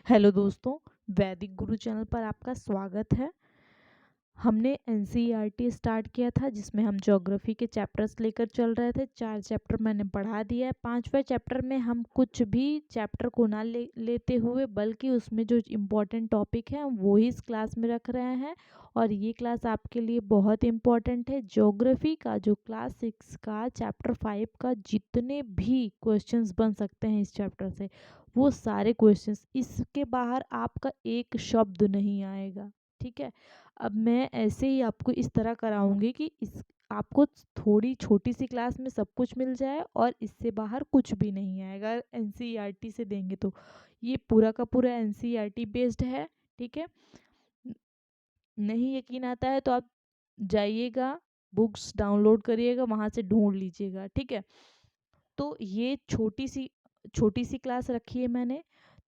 Hello दोस्तों, वैदिक गुरु channel पर आपका स्वागत है। हमने एनसीईआरटी स्टार्ट किया था जिसमें हम ज्योग्राफी के चैप्टर्स लेकर चल रहे थे। 4 चैप्टर मैंने पढ़ा दिया है। 5वें चैप्टर में हम कुछ भी चैप्टर को ना लेते हुए बल्कि उसमें जो इम्पोर्टेंट टॉपिक है हम वो ही इस क्लास में रख रहे हैं और ये क्लास आपके लिए बहुत इम्पोर्टेंट है। ज्योग्राफी का जो क्लास 6 का चैप्टर 5 का जितने भी क्वेश्चंस बन सकते हैं इस चैप्टर से वो सारे क्वेश्चंस, इसके बाहर आपका एक शब्द नहीं आएगा। ठीक है, अब मैं ऐसे ही आपको इस तरह कराऊंगी कि इस आपको थोड़ी छोटी सी क्लास में सब कुछ मिल जाए और इससे बाहर कुछ भी नहीं आएगा एनसीईआरटी से देंगे तो। ये पूरा का पूरा एनसीईआरटी बेस्ड है। ठीक है, न- नहीं यकीन आता है तो आप जाइएगा, बुक्स डाउनलोड करिएगा, वहां से ढूंढ लीजिएगा। ठीक है, तो ये छोटी सी क्लास रखी है मैंने।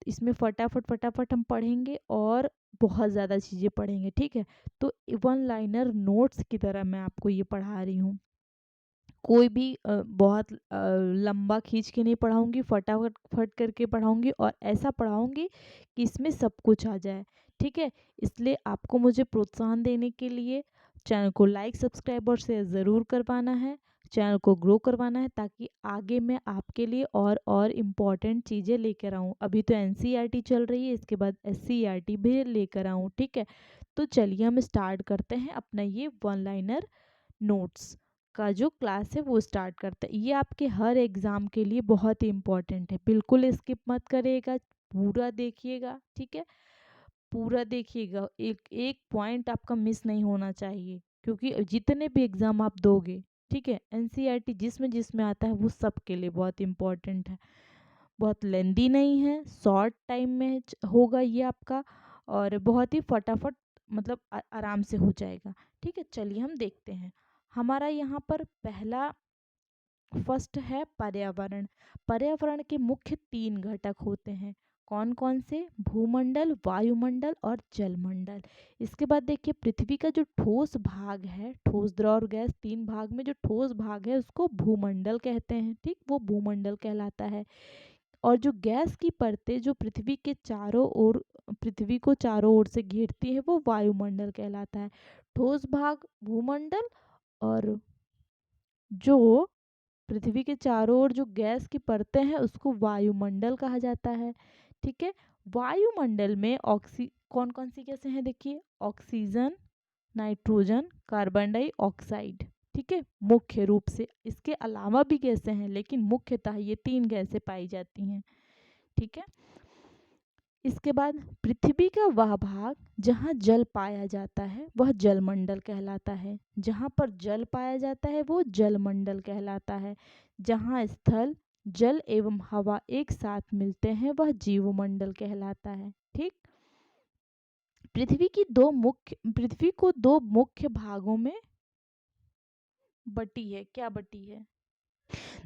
इसमें फटाफट फटाफट हम पढ़ेंगे और बहुत ज़्यादा चीज़ें पढ़ेंगे। ठीक है, तो वन लाइनर नोट्स की तरह मैं आपको ये पढ़ा रही हूँ। कोई भी बहुत लंबा खींच के नहीं पढ़ाऊंगी, फटाफट फट करके पढ़ाऊंगी और ऐसा पढ़ाऊंगी कि इसमें सब कुछ आ जाए। ठीक है, इसलिए आपको मुझे प्रोत्साहन देने के लिए चैनल को लाइक सब्सक्राइब और शेयर ज़रूर करवाना है, चैनल को ग्रो करवाना है ताकि आगे मैं आपके लिए और इम्पॉर्टेंट चीज़ें लेकर आऊँ। अभी तो एनसीईआरटी चल रही है, इसके बाद एससीईआरटी भी लेकर आऊँ। ठीक है, तो चलिए हम स्टार्ट करते हैं अपना ये वन लाइनर नोट्स का जो क्लास है वो स्टार्ट करते हैं। ये आपके हर एग्ज़ाम के लिए बहुत ही इम्पोर्टेंट है, बिल्कुल स्किप मत करिएगा, पूरा देखिएगा। ठीक है, पूरा देखिएगा, एक एक पॉइंट आपका मिस नहीं होना चाहिए क्योंकि जितने भी एग्ज़ाम आप दोगे, ठीक है, एनसीईआरटी जिसमें जिसमें आता है वो सब के लिए बहुत इम्पोर्टेंट है। बहुत लेंदी नहीं है, शॉर्ट टाइम में होगा ये आपका और बहुत ही फटाफट मतलब आराम से हो जाएगा। ठीक है, चलिए हम देखते हैं। हमारा यहाँ पर पहला फर्स्ट है पर्यावरण। पर्यावरण के मुख्य 3 घटक होते हैं। कौन कौन से? भूमंडल, वायुमंडल और जलमंडल। इसके बाद देखिए पृथ्वी का जो ठोस भाग है, ठोस, द्रव और गैस 3 भाग में जो ठोस भाग है उसको भूमंडल कहते हैं। ठीक, वो भूमंडल कहलाता है। और जो गैस की परतें जो पृथ्वी को चारों ओर से घेरती है वो वायुमंडल कहलाता है। ठोस भाग भूमंडल और जो पृथ्वी के चारों ओर जो गैस की परतें हैं उसको वायुमंडल कहा जाता है। ठीक है, वायुमंडल में कौन कौन सी गैसें हैं? देखिए, ऑक्सीजन, नाइट्रोजन, कार्बन डाइऑक्साइड। ठीक है, मुख्य रूप से इसके अलावा भी गैसें हैं लेकिन मुख्यतः ये 3 गैसें पाई जाती हैं। ठीक है, इसके बाद पृथ्वी का वह भाग जहाँ जल पाया जाता है वह जलमंडल कहलाता है। जहाँ पर जल पाया जाता है वो जलमंडल कहलाता है। जहाँ स्थल, जल एवं हवा एक साथ मिलते हैं वह जीवमंडल कहलाता है। ठीक, पृथ्वी को 2 मुख्य भागों में बटी है। क्या बटी है?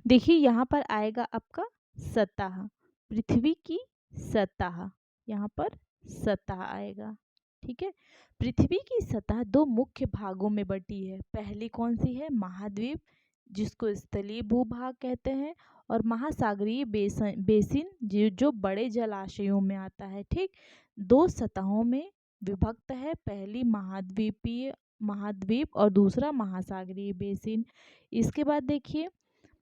देखिए यहाँ पर आएगा आपका सतह, पृथ्वी की सतह, यहाँ पर सतह आएगा। ठीक है, पृथ्वी की सतह 2 मुख्य भागों में बटी है। पहली कौन सी है? महाद्वीप, जिसको स्थलीय भूभाग कहते हैं, और महासागरीय बेसिन जो बड़े जलाशयों में आता है। ठीक, 2 सतहों में विभक्त है, पहली महाद्वीप और दूसरा महासागरीय बेसिन। इसके बाद देखिए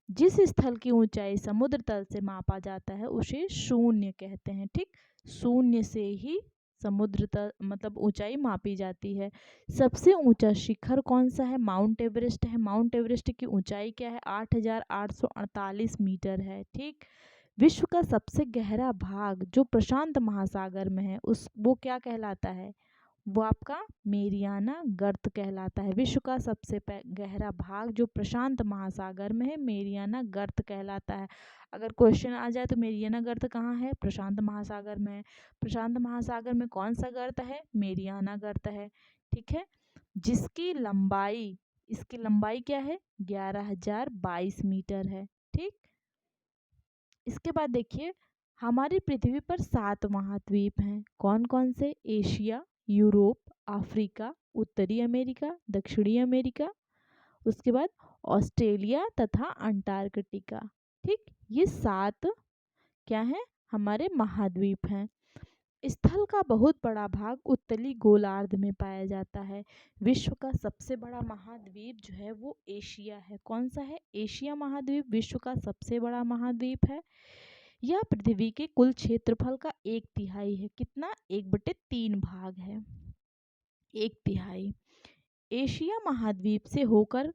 जिस स्थल की ऊंचाई समुद्र तल से मापा जाता है उसे शून्य कहते हैं। ठीक, शून्य से ही समुद्र तल मतलब ऊंचाई मापी जाती है। सबसे ऊंचा शिखर कौन सा है? माउंट एवरेस्ट है। माउंट एवरेस्ट की ऊंचाई क्या है? 8,848 मीटर है। ठीक, विश्व का सबसे गहरा भाग जो प्रशांत महासागर में है उस वो क्या कहलाता है? वो आपका मेरियाना गर्त कहलाता है। विश्व का सबसे गहरा भाग जो प्रशांत महासागर में है मेरियाना गर्त कहलाता है। अगर क्वेश्चन आ जाए तो मेरियाना गर्त कहाँ है? प्रशांत महासागर में है। प्रशांत महासागर में कौन सा गर्त है? मेरियाना गर्त है। ठीक है, जिसकी लंबाई, इसकी लंबाई क्या है? 11,022 मीटर है। ठीक, इसके बाद देखिए हमारी पृथ्वी पर 7 महाद्वीप हैं। कौन कौन से? एशिया, यूरोप, अफ्रीका, उत्तरी अमेरिका, दक्षिणी अमेरिका, उसके बाद ऑस्ट्रेलिया तथा अंटार्कटिका। ठीक, ये 7 क्या हैं? हमारे महाद्वीप हैं। स्थल का बहुत बड़ा भाग उत्तरी गोलार्ध में पाया जाता है। विश्व का सबसे बड़ा महाद्वीप जो है वो एशिया है। कौन सा है? एशिया महाद्वीप विश्व का सबसे बड़ा महाद्वीप है। यह पृथ्वी के कुल क्षेत्रफल का 1/3 है। कितना? 1/3 भाग है, 1/3। एशिया महाद्वीप से होकर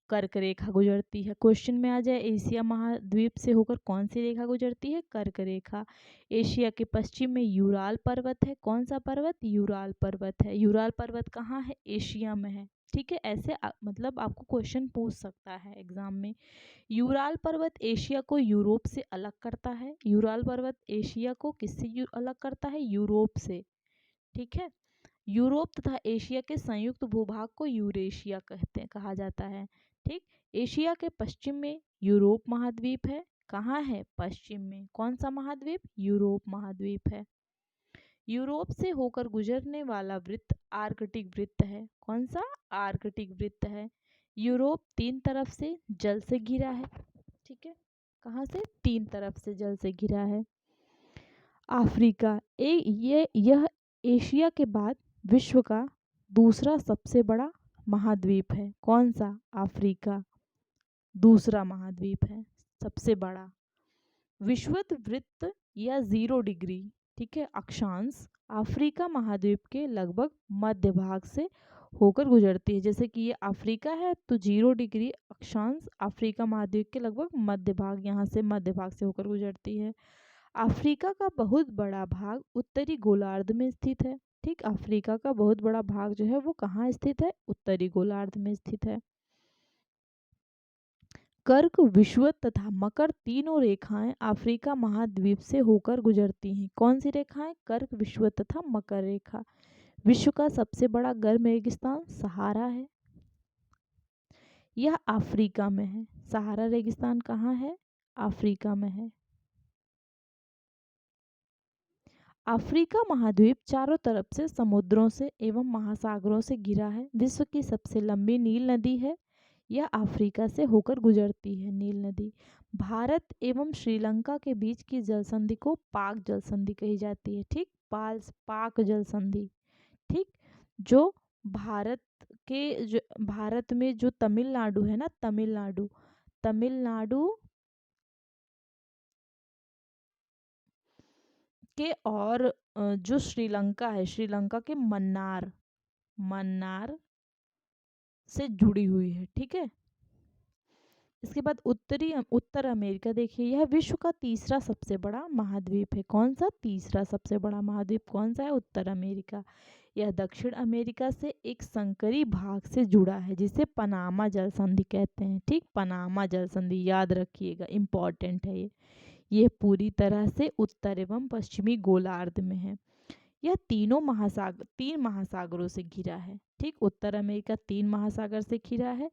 कर्क रेखा गुजरती है। क्वेश्चन में आ जाए एशिया महाद्वीप से होकर कौन सी रेखा गुजरती है? कर्क रेखा। एशिया के पश्चिम में यूराल पर्वत है। कौन सा पर्वत? यूराल पर्वत है। यूराल पर्वत कहाँ है? एशिया में है। ठीक है, ऐसे मतलब आपको क्वेश्चन पूछ सकता है एग्जाम में। यूराल पर्वत एशिया को यूरोप से अलग करता है। यूराल पर्वत एशिया को किससे अलग करता है? यूरोप से। ठीक है, यूरोप तथा एशिया के संयुक्त भूभाग को यूरेशिया कहा जाता है। ठीक, एशिया के पश्चिम में यूरोप महाद्वीप है। कहाँ है? पश्चिम में। कौन सा महाद्वीप? यूरोप महाद्वीप है। यूरोप से होकर गुजरने वाला वृत्त आर्कटिक वृत्त है। कौन सा? आर्कटिक वृत्त है। यूरोप 3 तरफ से जल से घिरा है। ठीक है, कहाँ से? 3 तरफ से जल से घिरा है। अफ्रीका यह एशिया के बाद विश्व का दूसरा सबसे बड़ा महाद्वीप है। कौन सा? अफ्रीका दूसरा महाद्वीप है, सबसे बड़ा। विषुवत वृत्त या 0 डिग्री, ठीक है, अक्षांश अफ्रीका महाद्वीप के लगभग मध्य भाग से होकर गुजरती है। जैसे कि ये अफ्रीका है तो 0 डिग्री अक्षांश अफ्रीका महाद्वीप के लगभग मध्य भाग, यहाँ से मध्य भाग से होकर गुजरती है। अफ्रीका का बहुत बड़ा भाग उत्तरी गोलार्ध में स्थित है। ठीक, अफ्रीका का बहुत बड़ा भाग जो है वो कहाँ स्थित है? उत्तरी गोलार्ध में स्थित है। कर्क, विषुवत तथा मकर तीनों रेखाएं अफ्रीका महाद्वीप से होकर गुजरती हैं। कौन सी रेखाएं? कर्क, विषुवत तथा मकर रेखा। विश्व का सबसे बड़ा गर्म रेगिस्तान सहारा है। यह अफ्रीका में है। सहारा रेगिस्तान कहाँ है? अफ्रीका में है। अफ्रीका महाद्वीप चारों तरफ से समुद्रों से एवं महासागरों से घिरा है। विश्व की सबसे लंबी नील नदी है। यह अफ्रीका से होकर गुजरती है, नील नदी। भारत एवं श्रीलंका के बीच की जल संधि को पाक जल संधि कही जाती है। ठीक, पाक जल संधि। ठीक, जो भारत में जो तमिलनाडु है ना, तमिलनाडु के और जो श्रीलंका है, श्रीलंका के मन्नार से जुड़ी हुई है। ठीक है, इसके बाद उत्तर अमेरिका देखिए, यह विश्व का तीसरा सबसे बड़ा महाद्वीप है। कौन सा? तीसरा सबसे बड़ा महाद्वीप कौन सा है? उत्तर अमेरिका। यह दक्षिण अमेरिका से एक संकरी भाग से जुड़ा है जिसे पनामा जल संधि कहते हैं। ठीक, पनामा जल संधि याद रखिएगा, इंपॉर्टेंट है ये। यह पूरी तरह से उत्तर एवं पश्चिमी गोलार्ध में है। यह तीन महासागरों से घिरा है। ठीक, उत्तर अमेरिका 3 महासागर से घिरा है।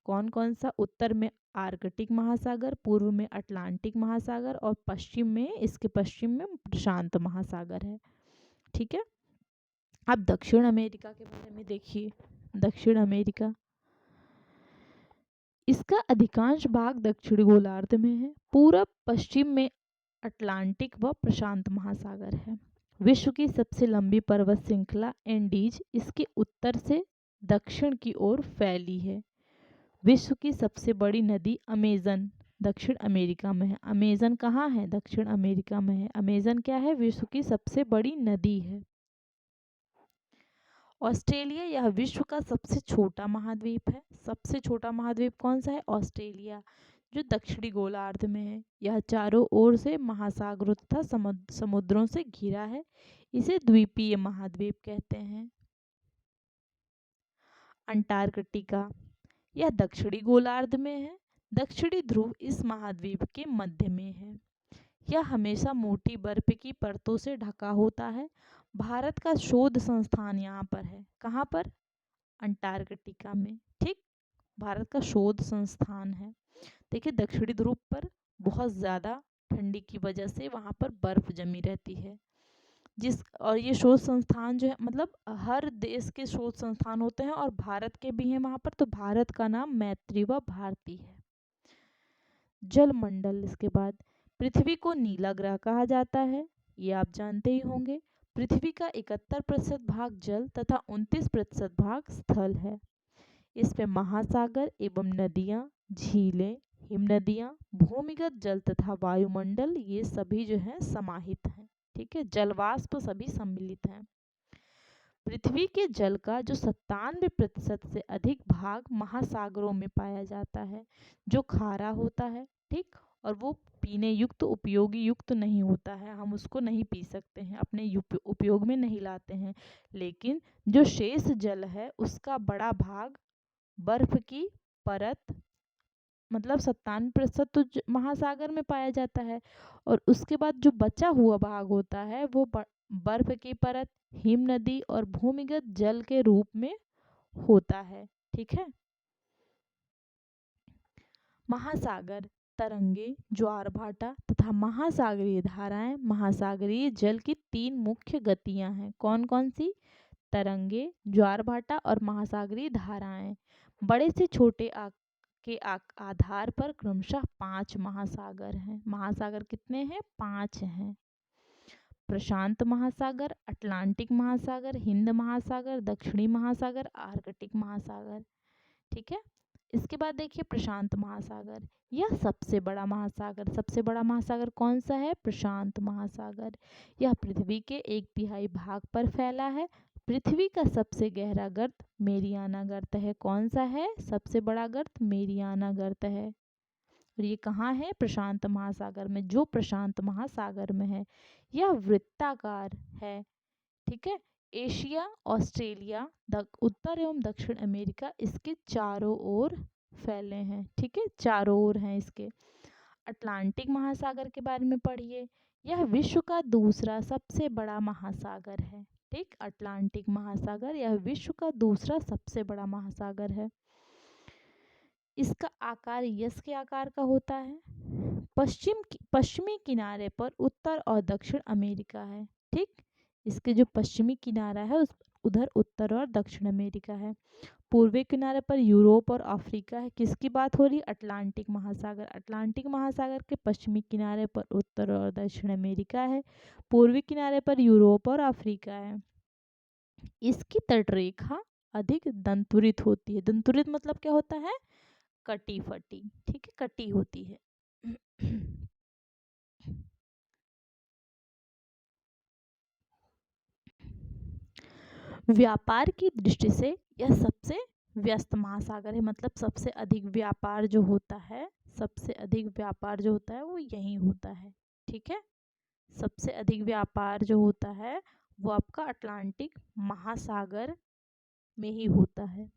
कौन कौन सा? उत्तर में आर्कटिक महासागर, पूर्व में अटलांटिक महासागर और पश्चिम में प्रशांत महासागर है। ठीक है, अब दक्षिण अमेरिका के बारे में देखिए। दक्षिण अमेरिका, इसका अधिकांश भाग दक्षिण गोलार्ध में है। पूरब पश्चिम में अटलांटिक व प्रशांत महासागर है। विश्व की सबसे लंबी पर्वत श्रृंखला एंडीज इसके उत्तर से दक्षिण की ओर फैली है। विश्व की सबसे बड़ी नदी अमेजन दक्षिण अमेरिका में है। अमेजन कहाँ है? दक्षिण अमेरिका में है। अमेजन क्या है? विश्व की सबसे बड़ी नदी है। ऑस्ट्रेलिया, यह विश्व का सबसे छोटा महाद्वीप है। सबसे छोटा महाद्वीप कौन सा है? ऑस्ट्रेलिया, जो दक्षिणी गोलार्ध में है। यह चारों ओर से महासागरों तथा समुद्रों से घिरा है। इसे द्वीपीय महाद्वीप कहते हैं। अंटार्कटिका, यह दक्षिणी गोलार्ध में है। दक्षिणी ध्रुव इस महाद्वीप के मध्य में है। यह हमेशा मोटी बर्फ की परतों से ढका होता है। भारत का शोध संस्थान यहाँ पर है। कहाँ पर? अंटार्कटिका में। ठीक, भारत का शोध संस्थान है। देखिए, दक्षिणी ध्रुव पर बहुत ज़्यादा ठंडी की वजह से वहाँ पर बर्फ जमी रहती है। और ये शोध संस्थान जो है, मतलब हर देश के शोध संस्थान होते हैं और भारत के भी हैं वहाँ पर, तो भारत का नाम मैत्री व भारती है। जलमंडल, इसके बाद पृथ्वी को नीला ग्रह कहा जाता है, ये आप जानते ही होंगे। पृथ्वी का 71% भाग जल तथा 29% भाग स्थल है। इसमें महासागर एवं नदियां, झीलें, हिमनदियां, भूमिगत जल तथा वायुमंडल ये सभी जो है समाहित हैं। ठीक है, जलवाष्प सभी सम्मिलित हैं। पृथ्वी के जल का जो 97% से अधिक भाग महासागरों में पाया जाता है, जो खारा होता है। ठीक, और वो पीने युक्त, उपयोगी युक्त नहीं होता है, हम उसको नहीं पी सकते हैं, अपने उपयोग में नहीं लाते हैं। लेकिन जो शेष जल है उसका बड़ा भाग बर्फ की परत, मतलब 97% तो महासागर में पाया जाता है, और उसके बाद जो बचा हुआ भाग होता है वो बर्फ की परत, हिम नदी और भूमिगत जल के रूप में होता है। ठीक है, महासागर, तरंगे, ज्वार भाटा तथा महासागरीय धाराएं महासागरीय जल की 3 मुख्य गतियां हैं। कौन कौन सी? तरंगे, ज्वार भाटा और महासागरीय धाराएं। बड़े से छोटे आधार पर क्रमशः 5 महासागर हैं। महासागर कितने हैं? 5 हैं। प्रशांत महासागर, अटलांटिक महासागर, हिंद महासागर, दक्षिणी महासागर, आर्कटिक महासागर। ठीक है, इसके बाद देखिए प्रशांत महासागर, यह सबसे बड़ा महासागर। सबसे बड़ा महासागर कौन सा है? प्रशांत महासागर। यह पृथ्वी के 1/3 भाग पर फैला है। पृथ्वी का सबसे गहरा गर्त मेरियाना गर्त है। कौन सा है? सबसे बड़ा गर्त मेरियाना गर्त है। और ये कहाँ है? प्रशांत महासागर में। जो प्रशांत महासागर में है यह वृत्ताकार है। ठीक है, एशिया, ऑस्ट्रेलिया, उत्तर एवं दक्षिण अमेरिका इसके चारों ओर फैले हैं। ठीक है, चारों ओर हैं इसके। अटलांटिक महासागर के बारे में पढ़िए, यह विश्व का दूसरा सबसे बड़ा महासागर है। ठीक, अटलांटिक महासागर यह विश्व का दूसरा सबसे बड़ा महासागर है। इसका आकार यस के आकार का होता है। पश्चिमी किनारे पर उत्तर और दक्षिण अमेरिका है। ठीक, इसके जो पश्चिमी किनारा है उधर उत्तर और दक्षिण अमेरिका है। पूर्वी किनारे पर यूरोप और अफ्रीका है। किसकी बात हो रही? अटलांटिक महासागर। अटलांटिक महासागर के पश्चिमी किनारे पर उत्तर और दक्षिण अमेरिका है। पूर्वी किनारे पर यूरोप और अफ्रीका है। इसकी तटरेखा अधिक दंतुरित होती है। दंतुरित मतलब क्या होता है? कटी फटी। ठीक है, कटी होती है। व्यापार की दृष्टि से यह सबसे व्यस्त महासागर है। मतलब सबसे अधिक व्यापार जो होता है, सबसे अधिक व्यापार जो होता है वो यहीं होता है। ठीक है, सबसे अधिक व्यापार जो होता है वो आपका अटलांटिक महासागर में ही होता है।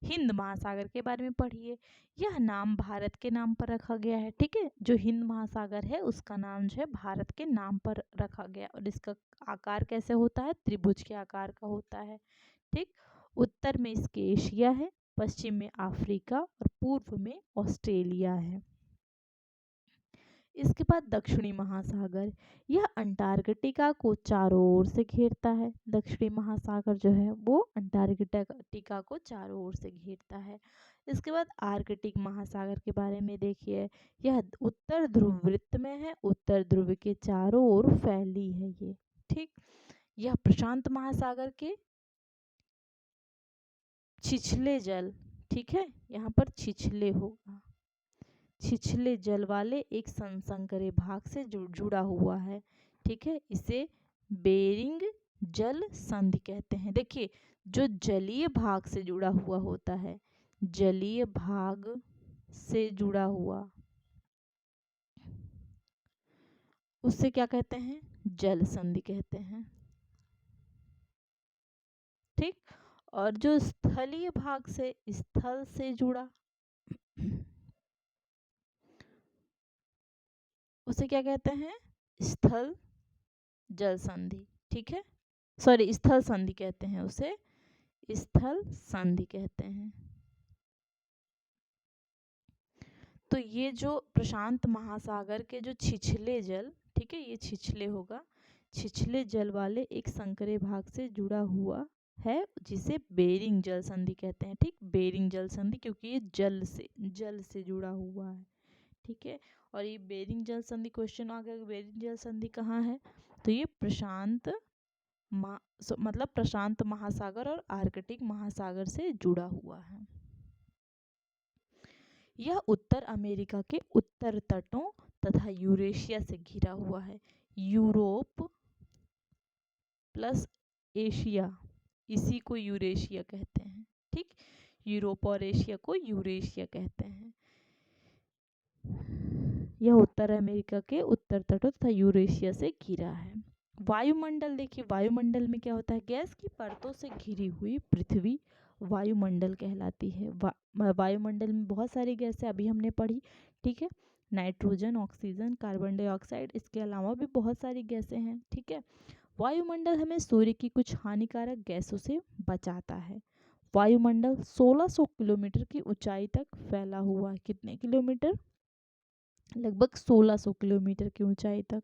हिंद महासागर के बारे में पढ़िए, यह नाम भारत के नाम पर रखा गया है। ठीक है, जो हिंद महासागर है उसका नाम जो है भारत के नाम पर रखा गया, और इसका आकार कैसे होता है? त्रिभुज के आकार का होता है। ठीक, उत्तर में इसके एशिया है, पश्चिम में अफ्रीका और पूर्व में ऑस्ट्रेलिया है। इसके बाद दक्षिणी महासागर, यह अंटार्कटिका को चारों ओर से घेरता है। दक्षिणी महासागर जो है वो अंटार्कटिका को चारों ओर से घेरता है। इसके बाद आर्कटिक महासागर के बारे में देखिए, यह उत्तर ध्रुव वृत्त में है, उत्तर ध्रुव के चारों ओर फैली है ये। ठीक, यह प्रशांत महासागर के छिछले जल, ठीक है, यहाँ पर छिछले होगा, छिछले जल वाले एक संकरे भाग से जुड़ा हुआ है। ठीक है, इसे बेरिंग जल संधि कहते हैं। देखिए, जो जलीय भाग से जुड़ा हुआ होता है, जलीय भाग से जुड़ा हुआ, उससे क्या कहते हैं? जल संधि कहते हैं। ठीक, और जो स्थलीय भाग से, स्थल से जुड़ा, उसे क्या कहते हैं? स्थल जल संधि। ठीक है, सॉरी, स्थल संधि कहते हैं उसे, स्थल संधि कहते हैं। तो ये जो प्रशांत महासागर के जो छिछले जल, ठीक है, ये छिछले होगा, छिछले जल वाले एक संकरे भाग से जुड़ा हुआ है जिसे बेरिंग जल संधि कहते हैं। ठीक, बेरिंग जल संधि, क्योंकि ये जल से जुड़ा हुआ है। ठीक है, और ये बेरिंग जल संधि, क्वेश्चन आ गया बेरिंग जल संधि कहाँ है, तो ये प्रशांत मतलब प्रशांत महासागर और आर्कटिक महासागर से जुड़ा हुआ है। यह उत्तर अमेरिका के उत्तर तटों तथा यूरेशिया से घिरा हुआ है। यूरोप प्लस एशिया, इसी को यूरेशिया कहते हैं। ठीक, यूरोप और एशिया को यूरेशिया कहते हैं। यह उत्तर अमेरिका के उत्तर तटों तथा यूरेशिया से घिरा है। वायुमंडल देखिए, वायुमंडल में क्या होता है, गैस की परतों से घिरी हुई पृथ्वी वायुमंडल कहलाती है। वायुमंडल में बहुत सारी गैसें अभी हमने पढ़ी, ठीक है, नाइट्रोजन, ऑक्सीजन, कार्बन डाइऑक्साइड, इसके अलावा भी बहुत सारी गैसें हैं। ठीक है, वायुमंडल हमें सूर्य की कुछ हानिकारक गैसों से बचाता है। वायुमंडल 1600 किलोमीटर की ऊंचाई तक फैला हुआ है। कितने किलोमीटर? लगभग 1600 किलोमीटर की ऊंचाई तक।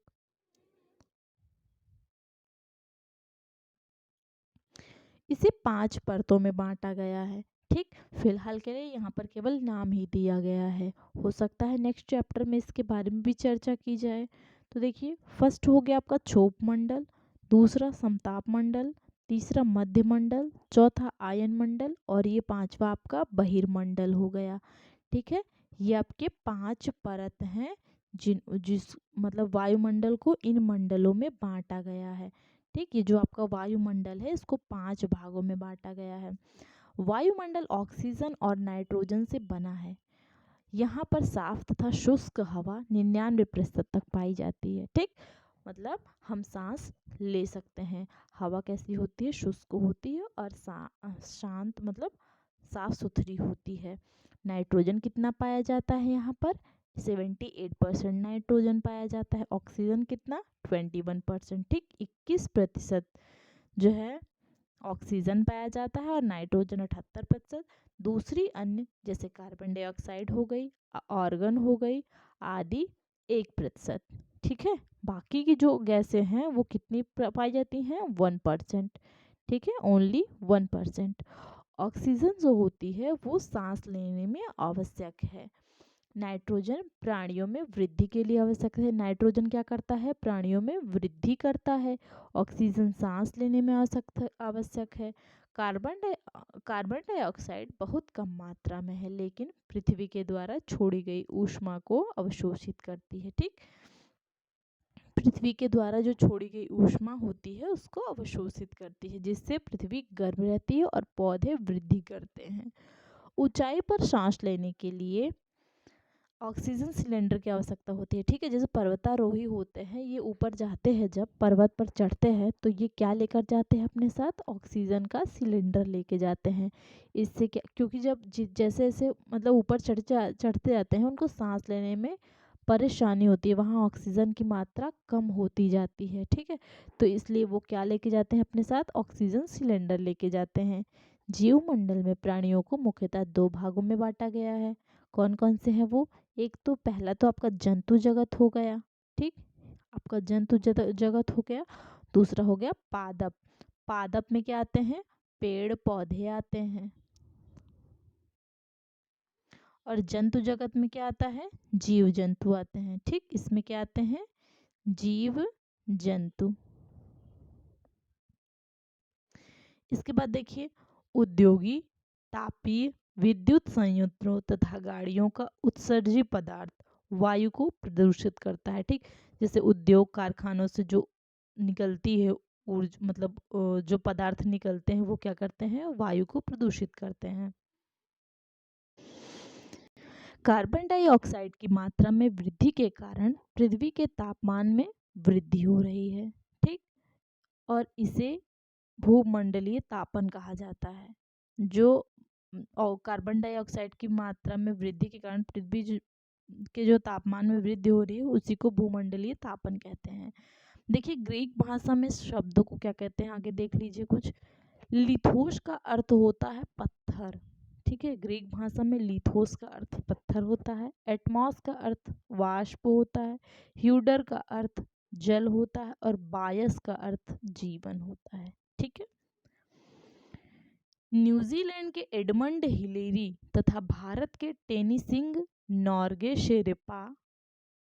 इसे 5 परतों में बांटा गया है। ठीक, फिलहाल के लिए यहाँ पर केवल नाम ही दिया गया है, हो सकता है नेक्स्ट चैप्टर में इसके बारे में भी चर्चा की जाए। तो देखिए, फर्स्ट हो गया आपका क्षोभ मंडल, दूसरा समताप मंडल, तीसरा मध्य मंडल, चौथा आयन मंडल और ये पांचवा आपका बहिर्मंडल हो गया। ठीक है, ये आपके 5 परत हैं जिस मतलब वायुमंडल को इन मंडलों में बांटा गया है। ठीक, ये जो आपका वायुमंडल है इसको 5 भागों में बांटा गया है। वायुमंडल ऑक्सीजन और नाइट्रोजन से बना है। यहाँ पर साफ तथा शुष्क हवा 99% तक पाई जाती है। ठीक, मतलब हम सांस ले सकते हैं। हवा कैसी होती है? शुष्क होती है और शांत मतलब साफ सुथरी होती है। नाइट्रोजन कितना पाया जाता है यहाँ पर? 78% नाइट्रोजन पाया जाता है। ऑक्सीजन कितना? 21%। ठीक, 21% जो है ऑक्सीजन पाया जाता है और नाइट्रोजन 78%। दूसरी अन्य जैसे कार्बन डाइऑक्साइड हो गई, ऑर्गन हो गई आदि 1%। ठीक है, बाकी की जो गैसें हैं वो कितनी पाई जाती हैं? 1%। ठीक है, ओनली 1%। ऑक्सीजन जो होती है वो सांस लेने में आवश्यक है। नाइट्रोजन प्राणियों में वृद्धि के लिए आवश्यक है। नाइट्रोजन क्या करता है? प्राणियों में वृद्धि करता है। ऑक्सीजन सांस लेने में आवश्यक है। कार्बन डाइऑक्साइड बहुत कम मात्रा में है लेकिन पृथ्वी के द्वारा छोड़ी गई ऊष्मा को अवशोषित करती है। ठीक, पृथ्वी के द्वारा जो छोड़ी गई ऊष्मा होती है उसको अवशोषित करती है, जिससे पृथ्वी गर्म रहती है और पौधे वृद्धि करते हैं। ऊंचाई पर सांस लेने के लिए ऑक्सीजन सिलेंडर की आवश्यकता होती है। ठीक है, जैसे पर्वतारोही होते हैं, ये ऊपर जाते हैं, जब पर्वत पर चढ़ते हैं तो ये क्या लेकर जाते हैं अपने साथ? ऑक्सीजन का सिलेंडर लेके जाते हैं। इससे क्या, क्योंकि जब जैसे जैसे मतलब ऊपर चढ़ते जाते हैं उनको सांस लेने में परेशानी होती है, वहाँ ऑक्सीजन की मात्रा कम होती जाती है। ठीक है, तो इसलिए वो क्या लेके जाते हैं अपने साथ? ऑक्सीजन सिलेंडर लेके जाते हैं। जीवमंडल में प्राणियों को मुख्यतः 2 भागों में बांटा गया है। कौन कौन से हैं वो? एक तो पहला तो आपका जंतु जगत हो गया। ठीक, आपका जंतु जगत हो गया। दूसरा हो गया पादप। पादप में क्या आते हैं? पेड़ पौधे आते हैं। और जंतु जगत में क्या आता है? जीव जंतु आते हैं। ठीक, इसमें क्या आते हैं? जीव जंतु। इसके बाद देखिए, उद्योगी तापीय विद्युत संयंत्रों तथा गाड़ियों का उत्सर्जी पदार्थ वायु को प्रदूषित करता है। ठीक, जैसे उद्योग कारखानों से जो निकलती है मतलब जो पदार्थ निकलते हैं वो क्या करते हैं? वायु को प्रदूषित करते हैं। कार्बन डाइऑक्साइड की मात्रा में वृद्धि के कारण पृथ्वी के तापमान में वृद्धि हो रही है। ठीक, और इसे भूमंडलीय तापन कहा जाता है। जो और कार्बन डाइऑक्साइड की मात्रा में वृद्धि के कारण पृथ्वी के जो तापमान में वृद्धि हो रही है उसी को भूमंडलीय तापन कहते हैं। देखिए, ग्रीक भाषा में शब्दों को क्या कहते हैं, आगे देख लीजिए कुछ। लिथोस का अर्थ होता है पत्थर। ठीक है, ग्रीक भाषा में लिथोस का अर्थ पत्थर होता है। एटमॉस का अर्थ वाष्प होता है। ह्यूडर का अर्थ जल होता है और बायस का अर्थ जीवन होता है। ठीक है, न्यूजीलैंड के एडमंड हिलेरी तथा भारत के टेनिसिंग नॉर्गे शेरेपा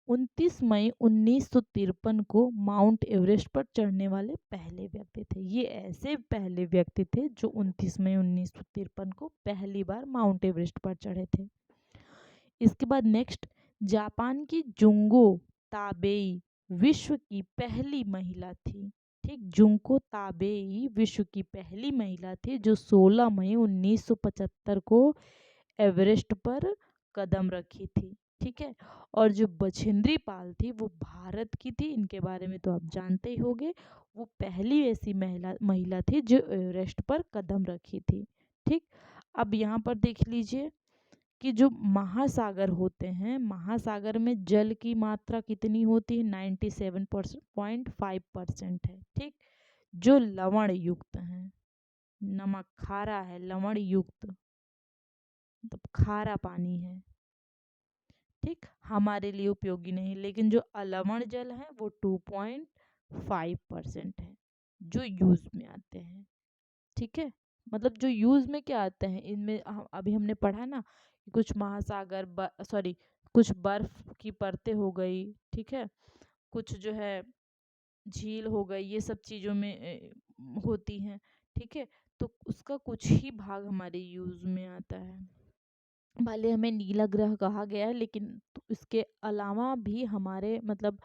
29 मई 1953 को माउंट एवरेस्ट पर चढ़ने वाले पहले व्यक्ति थे। ये ऐसे पहले व्यक्ति थे जो 29 मई 1953 को पहली बार माउंट एवरेस्ट पर चढ़े थे। इसके बाद नेक्स्ट, जापान की जुंगो ताबेई विश्व की पहली महिला थी। ठीक, जुंको ताबेई विश्व की पहली महिला थी जो 16 मई 1975 को एवरेस्ट पर कदम रखी थी। ठीक है, और जो बछेंद्री पाल थी वो भारत की थी, इनके बारे में तो आप जानते ही होंगे। वो पहली ऐसी महिला थी जो एवरेस्ट पर कदम रखी थी। ठीक, अब यहाँ पर देख लीजिए कि जो महासागर होते हैं, महासागर में जल की मात्रा कितनी होती है? 97.5% है। ठीक, जो लवण युक्त है, नमक खारा है, लवण युक्त मतलब खारा पानी है। ठीक, हमारे लिए उपयोगी नहीं, लेकिन जो अलवण जल है वो 2.5% है जो यूज में आते हैं। ठीक है, मतलब जो यूज में क्या आते हैं इनमें अभी हमने पढ़ा ना कि कुछ महासागर सॉरी कुछ बर्फ की परतें हो गई। ठीक है, कुछ जो है झील हो गई, ये सब चीज़ों में होती हैं। ठीक है, तो उसका कुछ ही भाग हमारे यूज में आता है। भले हमें नीला ग्रह कहा गया है, लेकिन तो इसके अलावा भी हमारे मतलब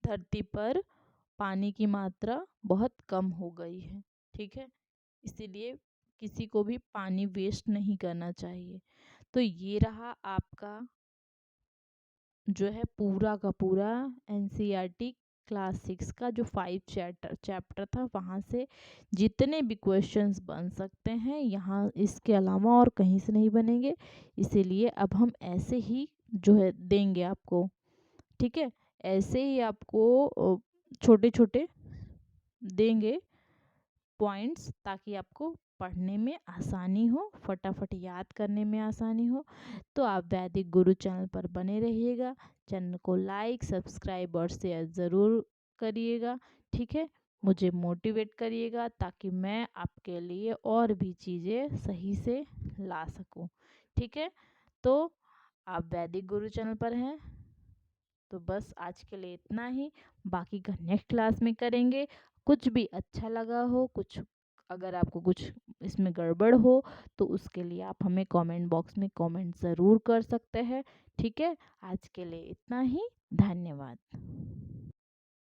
धरती पर पानी की मात्रा बहुत कम हो गई है। ठीक है, इसीलिए किसी को भी पानी वेस्ट नहीं करना चाहिए। तो ये रहा आपका जो है पूरा का पूरा एनसीईआरटी क्लास 6 का जो 5 चैप्टर था, वहाँ से जितने भी क्वेश्चंस बन सकते हैं यहाँ, इसके अलावा और कहीं से नहीं बनेंगे। इसीलिए अब हम ऐसे ही जो है देंगे आपको। ठीक है, ऐसे ही आपको छोटे छोटे देंगे पॉइंट्स, ताकि आपको पढ़ने में आसानी हो, फटाफट याद करने में आसानी हो। तो आप वैदिक गुरु चैनल पर बने रहिएगा। चैनल को लाइक, सब्सक्राइब और शेयर ज़रूर करिएगा। ठीक है, मुझे मोटिवेट करिएगा ताकि मैं आपके लिए और भी चीज़ें सही से ला सकूं। ठीक है, तो आप वैदिक गुरु चैनल पर हैं तो बस आज के लिए इतना ही। बाकी का नेक्स्ट क्लास में करेंगे। कुछ भी अच्छा लगा हो, कुछ अगर आपको कुछ इसमें गड़बड़ हो तो उसके लिए आप हमें कमेंट बॉक्स में कमेंट ज़रूर कर सकते हैं। ठीक है, आज के लिए इतना ही। धन्यवाद।